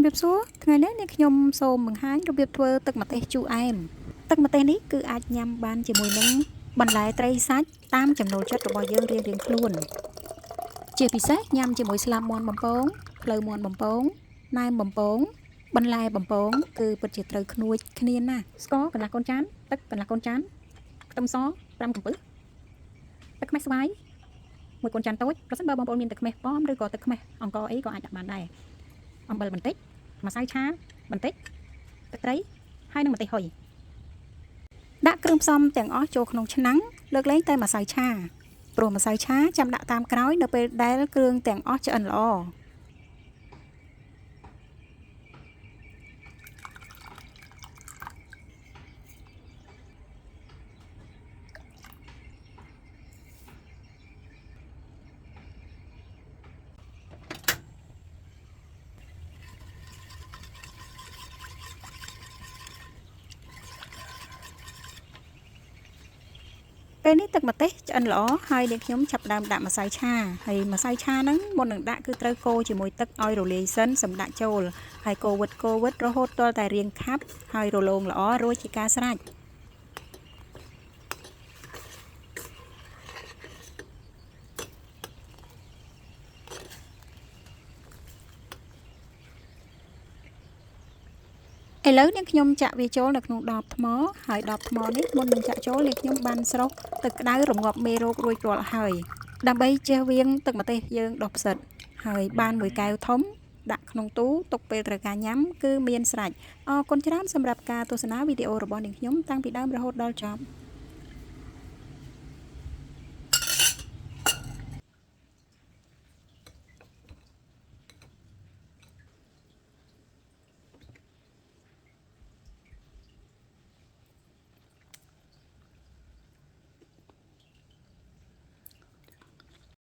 រៀបសួរថ្ងៃនេះអ្នកខ្ញុំសូមបង្ហាញរបៀបធ្វើទឹកម្ទេសជូរអែមទឹកម្ទេសនេះគឺអាចញ៉ាំបានជាមួយនឹងបន្លែត្រីសាច់តាមចំណូលចិត្តរបស់យើងរៀងៗខ្លួនជាពិសេសញ៉ាំជាមួយស្លាប់មាន់បំពងភ្លៅមាន់បំពងណែមបំពងបន្លែបំពងគឺពិតជាត្រូវក្នួយគ្នាណាស់ស្ករកន្លះកូនចានទឹកកន្លះកូនចានខ្ទឹមស5កំពឹសទឹកខ្មេះស្វាយមួយកូនចានតូចប្រសិនបើបងប្អូនមានទឹកខ្មេះប៉មឬក៏ទឹកខ្មេះអង្ករអីក៏អាចដាក់បានដែរអំបិលបន្តិចម្សៅឆាបន្តិចទឹកត្រីហើយនិងម្ទេសហុយដាក់គ្រឿងផ្សំទាំងអស់ចូលក្នុងឆ្នាំងលើកលែងតែម្សៅឆាព្រោះម្សៅឆាចាំដាក់តាមក្រោយនៅពេលដែលគ្រឿងទាំងអស់ឆ្អិនល្អពេលនេះទឹកម្ទេសឆ្អិនល្អហើយអ្នកខ្ញុំចាប់ផ្ដើមដាក់ម្សៅឆាហើយម្សៅឆាហ្នឹងមុននឹងដាក់គឺត្រូវកូរជាមួយទឹកឲ្យរលាយសិនសម្ដាក់ចូលហើយកូរវិតរហូតទាល់តែរាងខាប់ហើយរលោងល្អរួចជាការស្រេចឥឡូវអ្នកខ្ញុំចាក់វាចូលនៅក្នុងដបថ្មហើយដបថ្មនេះមុននឹងចាក់ចូលអ្នកខ្ញុំបានស្រុះទឹកក្តៅរងាប់មេរោគរួចរាល់ហើយដើម្បីជៀសវាងទឹកម្ទេសយើងដុះផ្សិតហើយបានមួយកែវធំដាក់ក្នុងទូទុកពេលត្រូវការញ៉ាំគឺមានស្រេចអរគុណច្រើនសម្រាប់ការទស្សនាវីដេអូរបស់អ្នកខ្ញុំតាំងពីដើមរហូតដល់ចប់